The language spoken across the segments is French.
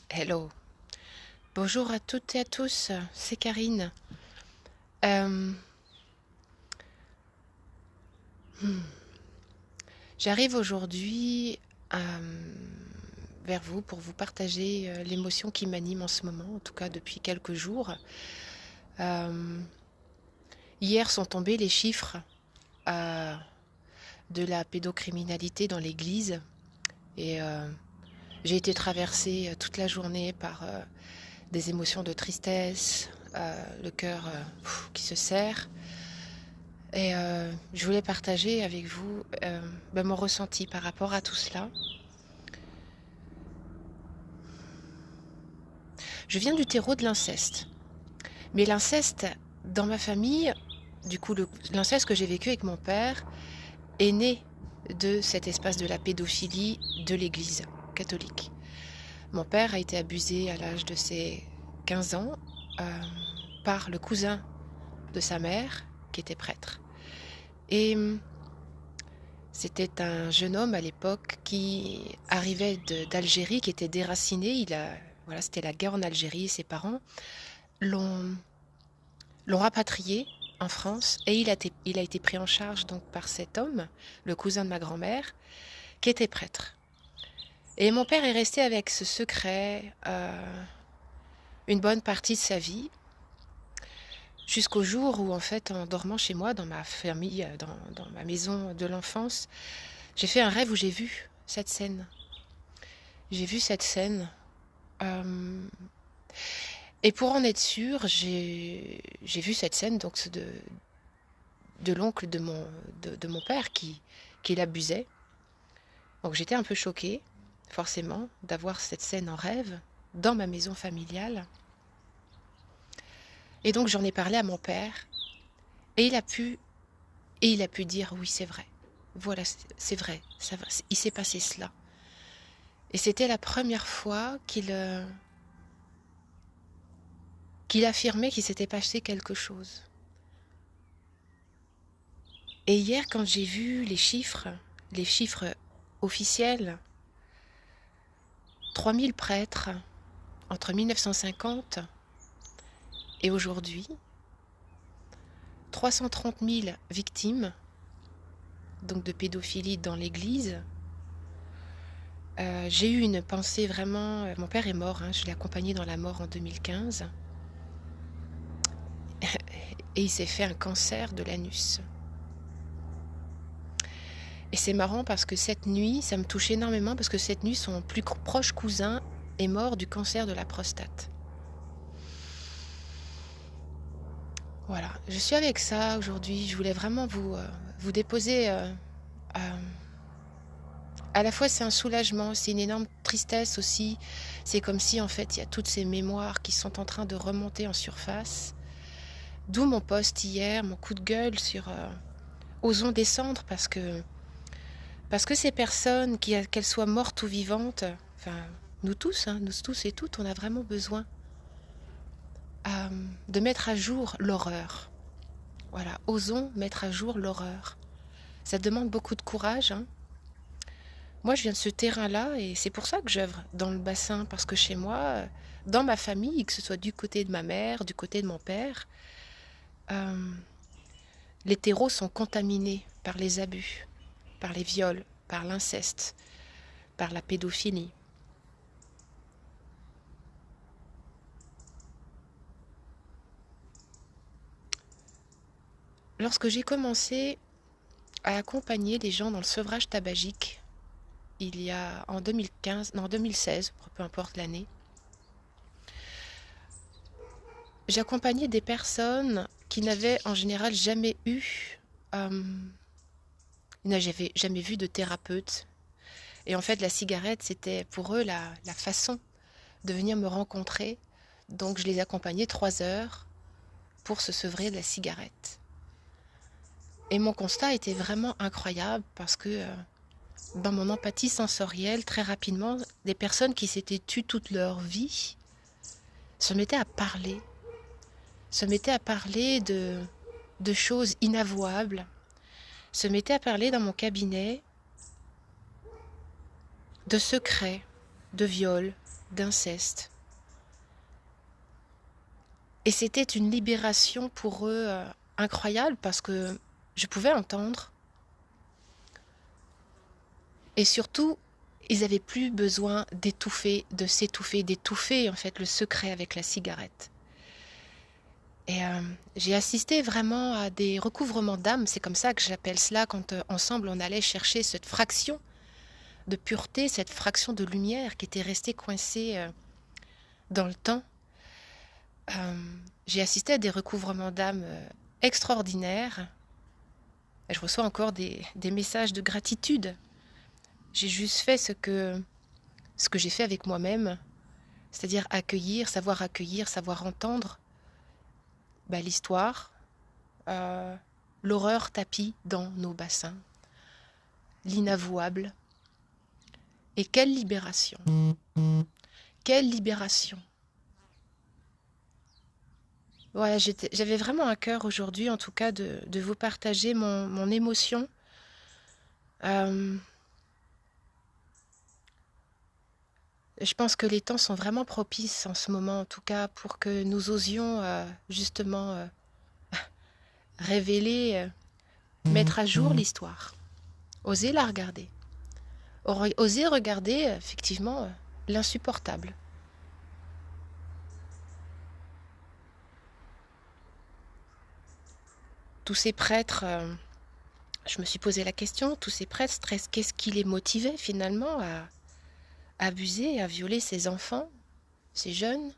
Hello. Bonjour à toutes et à tous, c'est Karine. Euh, J'arrive aujourd'hui vers vous pour vous partager l'émotion qui m'anime en ce moment, en tout cas depuis quelques jours. Euh, Hier sont tombés les chiffres euh, de la pédocriminalité dans l'Église et j'ai été traversée toute la journée par des émotions de tristesse, le cœur qui se serre. Et je voulais partager avec vous mon ressenti par rapport à tout cela. Je viens du terreau de l'inceste. Mais l'inceste, dans ma famille, du coup, l'inceste que j'ai vécu avec mon père est né de cet espace de la pédophilie de l'Église catholique. Mon père a été abusé à l'âge de ses 15 ans euh, par le cousin de sa mère, qui était prêtre. Et c'était un jeune homme à l'époque qui arrivait d'Algérie, qui était déraciné. Voilà, c'était la guerre en Algérie. Ses parents l'ont rapatrié en France et il a été pris en charge donc par cet homme, le cousin de ma grand-mère, qui était prêtre. Et mon père est resté avec ce secret une bonne partie de sa vie, jusqu'au jour où, en fait, en dormant chez moi, dans ma famille, dans ma maison de l'enfance, j'ai fait un rêve où j'ai vu cette scène. J'ai vu cette scène. Euh, et pour en être sûre, j'ai vu cette scène donc de l'oncle de mon père qui l'abusait. Donc j'étais un peu choquée, forcément, d'avoir cette scène en rêve dans ma maison familiale. Et donc j'en ai parlé à mon père et il a pu dire oui, c'est vrai. Voilà, c'est vrai, il s'est passé cela. Et c'était la première fois qu'il affirmait qu'il s'était passé quelque chose. Et hier, quand j'ai vu les chiffres officiels, 3000 prêtres entre 1950 et aujourd'hui, 330 000 victimes donc de pédophilie dans l'Église, j'ai eu une pensée vraiment... Mon père est mort, hein, je l'ai accompagné dans la mort en 2015, et il s'est fait un cancer de l'anus. Et c'est marrant parce que cette nuit, ça me touche énormément parce que cette nuit, son plus proche cousin est mort du cancer de la prostate. Voilà, je suis avec ça aujourd'hui. Je voulais vraiment vous déposer. À la fois, c'est un soulagement, c'est une énorme tristesse aussi. C'est comme si, en fait, il y a toutes ces mémoires qui sont en train de remonter en surface. D'où mon post hier, mon coup de gueule sur osons descendre parce que ces personnes, qu'elles soient mortes ou vivantes, enfin, nous tous, hein, nous tous et toutes, on a vraiment besoin de mettre à jour l'horreur. Voilà, osons mettre à jour l'horreur. Ça demande beaucoup de courage, hein. Moi, je viens de ce terrain-là et c'est pour ça que j'œuvre dans le bassin, parce que chez moi, dans ma famille, que ce soit du côté de ma mère, du côté de mon père, euh, les terreaux sont contaminés par les abus, par les viols, par l'inceste, par la pédophilie. Lorsque j'ai commencé à accompagner les gens dans le sevrage tabagique, il y a en 2015, non 2016, peu importe l'année, j'accompagnais des personnes qui n'avaient en général jamais euh, n'avaient jamais vu de thérapeute. Et en fait, la cigarette, c'était pour eux la façon de venir me rencontrer. Donc, je les accompagnais 3 heures pour se sevrer de la cigarette. Et mon constat était vraiment incroyable parce que dans mon empathie sensorielle, très rapidement, des personnes qui s'étaient tues toute leur vie se mettaient à parler, de choses inavouables, se mettaient à parler dans mon cabinet de secrets, de viol, d'inceste. Et c'était une libération pour eux incroyable parce que je pouvais entendre. Et surtout, ils n'avaient plus besoin d'étouffer, de s'étouffer, d'étouffer en fait le secret avec la cigarette. Et j'ai assisté vraiment à des recouvrements d'âme, c'est comme ça que j'appelle cela quand ensemble on allait chercher cette fraction de pureté, cette fraction de lumière qui était restée coincée dans le temps. J'ai assisté à des recouvrements d'âme extraordinaires. Et je reçois encore des messages de gratitude. J'ai juste fait ce que j'ai fait avec moi-même, c'est-à-dire accueillir, savoir entendre l'histoire, l'horreur tapie dans nos bassins, l'inavouable. Et quelle libération! Quelle libération! Voilà, j'avais vraiment à cœur aujourd'hui, en tout cas, de vous partager mon émotion. Je pense que les temps sont vraiment propices en ce moment, en tout cas, pour que nous osions justement révéler, mettre à jour l'histoire, oser la regarder, oser regarder effectivement l'insupportable. Tous ces prêtres, je me suis posé la question, tous ces prêtres, qu'est-ce qui les motivait finalement à abuser, à violer ces enfants, ces jeunes?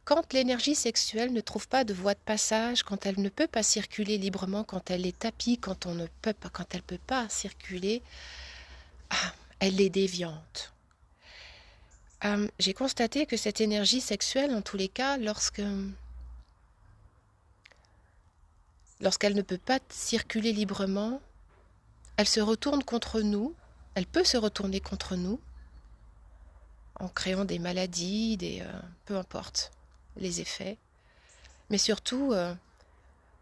Quand l'énergie sexuelle ne trouve pas de voie de passage, quand elle ne peut pas circuler librement, quand elle est tapie, quand elle ne peut pas circuler, elle est déviante. J'ai constaté que cette énergie sexuelle, en tous les cas, lorsqu'elle ne peut pas circuler librement, elle se retourne contre nous, elle peut se retourner contre nous, en créant des maladies, peu importe les effets. Mais surtout,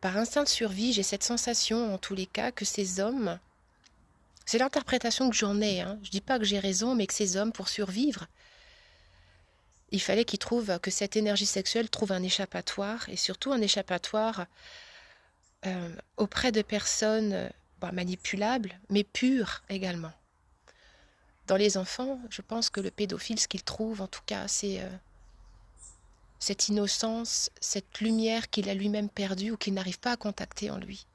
par instinct de survie, j'ai cette sensation, en tous les cas, que ces hommes, c'est l'interprétation que j'en ai, je ne dis pas que j'ai raison, mais que ces hommes, pour survivre, il fallait que cette énergie sexuelle trouve un échappatoire, et surtout un échappatoire auprès de personnes manipulables, mais pures également. Dans les enfants, je pense que le pédophile, ce qu'il trouve, en tout cas, c'est cette innocence, cette lumière qu'il a lui-même perdue ou qu'il n'arrive pas à contacter en lui.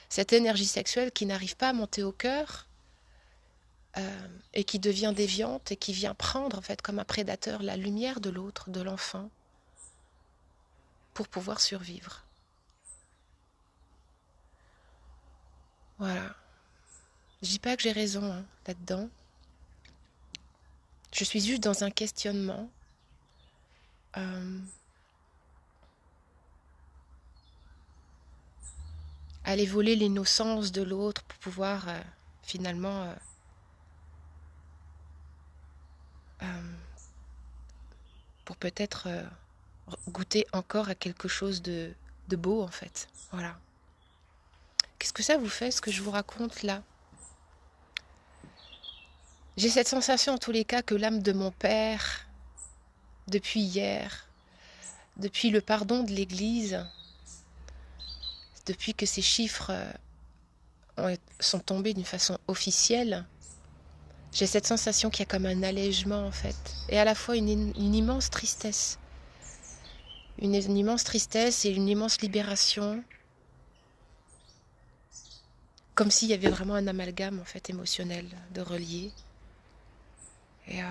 Cette énergie sexuelle qui n'arrive pas à monter au cœur et qui devient déviante et qui vient prendre, en fait, comme un prédateur, la lumière de l'autre, de l'enfant, pour pouvoir survivre. Voilà. Je dis pas que j'ai raison là-dedans. Je suis juste dans un questionnement. Aller voler l'innocence de l'autre pour pouvoir finalement pour peut-être goûter encore à quelque chose de beau en fait. Voilà. Qu'est-ce que ça vous fait ce que je vous raconte là? J'ai cette sensation en tous les cas que l'âme de mon père, depuis hier, depuis le pardon de l'Église, depuis que ces chiffres sont tombés d'une façon officielle, j'ai cette sensation qu'il y a comme un allègement en fait, et à la fois une immense tristesse. Une immense tristesse et une immense libération, comme s'il y avait vraiment un amalgame en fait émotionnel de relier. Et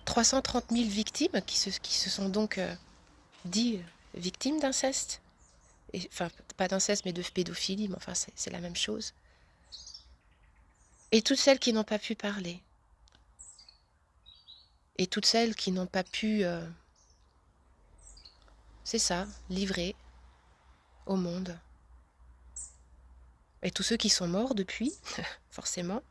330 000 victimes qui se sont donc dit victimes d'inceste. Enfin, pas d'inceste, mais de pédophilie, mais enfin, c'est la même chose. Et toutes celles qui n'ont pas pu parler. Et toutes celles qui n'ont pas pu, c'est ça, livrer au monde. Et tous ceux qui sont morts depuis, forcément.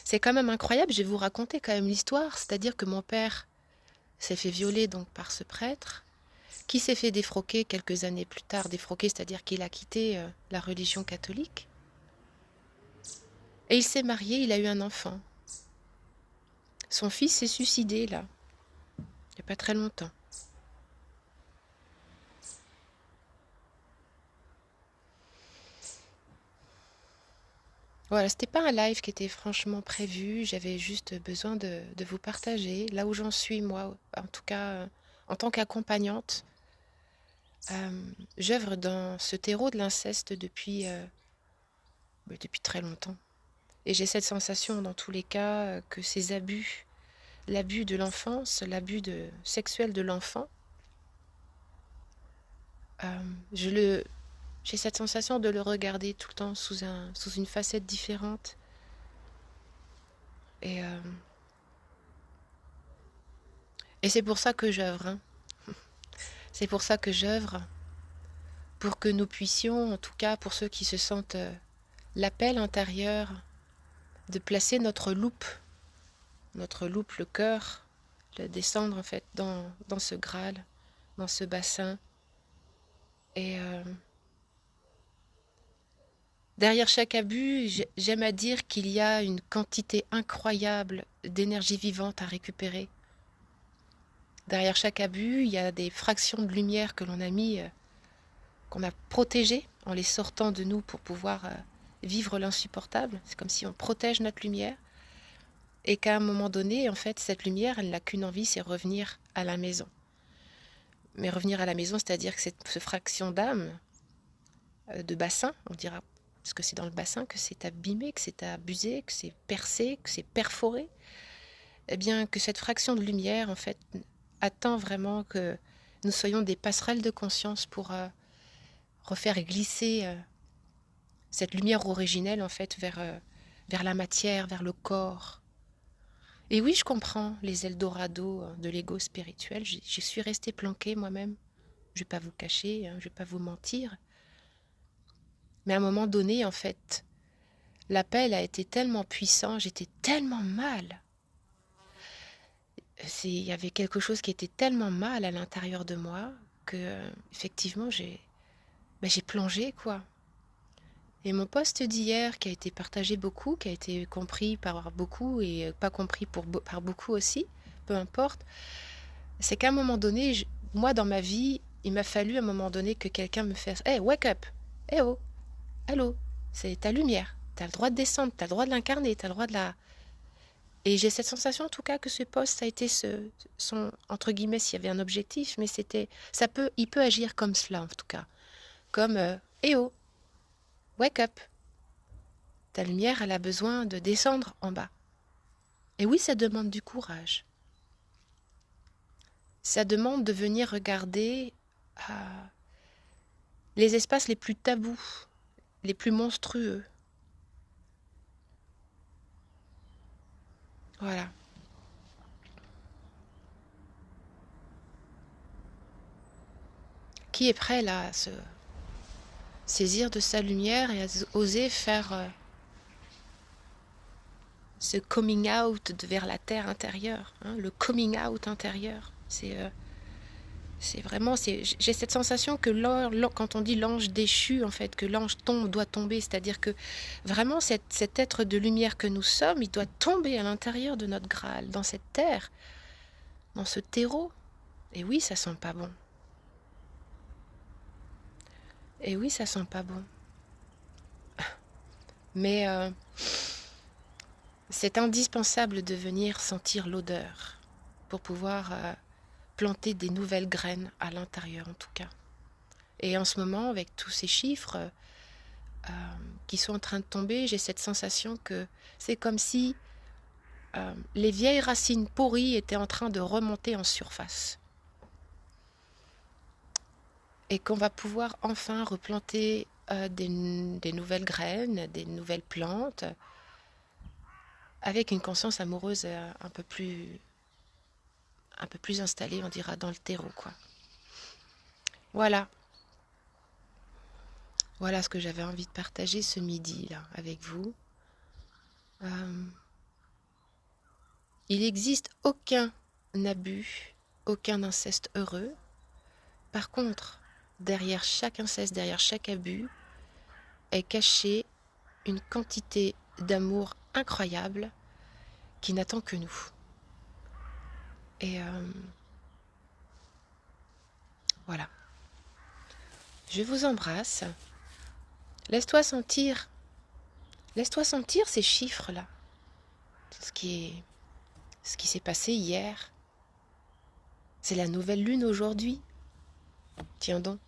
C'est quand même incroyable, je vais vous raconter quand même l'histoire, c'est-à-dire que mon père s'est fait violer donc par ce prêtre, qui s'est fait défroquer quelques années plus tard, défroquer, c'est-à-dire qu'il a quitté la religion catholique. Et il s'est marié, il a eu un enfant. Son fils s'est suicidé, là, il n'y a pas très longtemps. Voilà, c'était pas un live qui était franchement prévu, j'avais juste besoin de vous partager là où j'en suis, moi, en tout cas, en tant qu'accompagnante. J'œuvre dans ce terreau de l'inceste depuis très longtemps. Et j'ai cette sensation dans tous les cas que ces abus, l'abus de l'enfance, sexuel de l'enfant, j'ai cette sensation de le regarder tout le temps sous une facette différente. Et, euh, et c'est pour ça que j'œuvre, hein. C'est pour ça que j'œuvre, pour que nous puissions, en tout cas pour ceux qui se sentent l'appel intérieur, de placer notre loupe, le cœur, le descendre en fait dans ce Graal, dans ce bassin. Et derrière chaque abus, j'aime à dire qu'il y a une quantité incroyable d'énergie vivante à récupérer. Derrière chaque abus, il y a des fractions de lumière que l'on a mis, qu'on a protégées en les sortant de nous pour pouvoir vivre l'insupportable. C'est comme si on protège notre lumière et qu'à un moment donné, en fait, cette lumière, elle n'a qu'une envie, c'est revenir à la maison. Mais revenir à la maison, c'est-à-dire que cette fraction d'âme, de bassin, on dira, parce que c'est dans le bassin que c'est abîmé, que c'est abusé, que c'est percé, que c'est perforé, eh bien que cette fraction de lumière, en fait, attend vraiment que nous soyons des passerelles de conscience pour refaire glisser cette lumière originelle, en fait, vers la matière, vers le corps. Et oui, je comprends les Eldorado de l'ego spirituel. J'y suis restée planquée moi-même. Je ne vais pas vous cacher, hein, je ne vais pas vous mentir. Mais à un moment donné, en fait, l'appel a été tellement puissant, j'étais tellement mal. Il y avait quelque chose qui était tellement mal à l'intérieur de moi que, effectivement, j'ai plongé, quoi. Et mon post d'hier, qui a été partagé beaucoup, qui a été compris par beaucoup et pas compris par beaucoup aussi, peu importe, c'est qu'à un moment donné, moi, dans ma vie, il m'a fallu à un moment donné que quelqu'un me fasse « Hey, wake up! Eh oh! Allô! C'est ta lumière! T'as le droit de descendre, t'as le droit de l'incarner, t'as le droit de la... » Et j'ai cette sensation en tout cas que ce poste, ça a été son, entre guillemets, s'il y avait un objectif, mais il peut agir comme cela en tout cas. Comme eh oh, wake up. Ta lumière, elle a besoin de descendre en bas. Et oui, ça demande du courage. Ça demande de venir regarder les espaces les plus tabous, les plus monstrueux. Voilà. Qui est prêt là à se saisir de sa lumière et à oser faire ce coming out vers la terre intérieure, hein, le coming out intérieur. C'est vraiment, j'ai cette sensation que quand on dit l'ange déchu, en fait, que l'ange doit tomber, c'est-à-dire que vraiment cet être de lumière que nous sommes, il doit tomber à l'intérieur de notre Graal, dans cette terre, dans ce terreau. Et oui, ça sent pas bon. Et oui, ça sent pas bon. Mais c'est indispensable de venir sentir l'odeur pour pouvoir planter des nouvelles graines à l'intérieur en tout cas. Et en ce moment, avec tous ces chiffres qui sont en train de tomber, j'ai cette sensation que c'est comme si les vieilles racines pourries étaient en train de remonter en surface. Et qu'on va pouvoir enfin replanter des nouvelles graines, des nouvelles plantes, avec une conscience amoureuse un peu plus installée, on dira, dans le terreau, quoi. Voilà. Voilà ce que j'avais envie de partager ce midi, là, avec vous. Il n'existe aucun abus, aucun inceste heureux. Par contre, derrière chaque inceste, derrière chaque abus, est cachée une quantité d'amour incroyable qui n'attend que nous. Et voilà. Je vous embrasse. Laisse-toi sentir. Laisse-toi sentir ces chiffres-là. Ce qui s'est passé hier. C'est la nouvelle lune aujourd'hui. Tiens donc.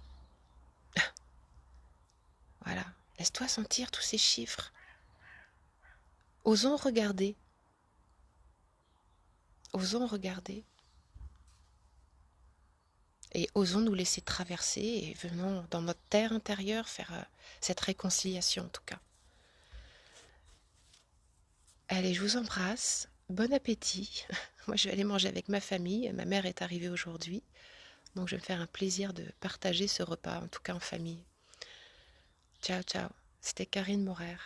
Voilà. Laisse-toi sentir tous ces chiffres. Osons regarder. Osons regarder. Et osons nous laisser traverser et venons dans notre terre intérieure faire cette réconciliation en tout cas. Allez, je vous embrasse. Bon appétit. Moi, je vais aller manger avec ma famille. Ma mère est arrivée aujourd'hui. Donc, je vais me faire un plaisir de partager ce repas, en tout cas en famille. Ciao, ciao. C'était Karine Morer.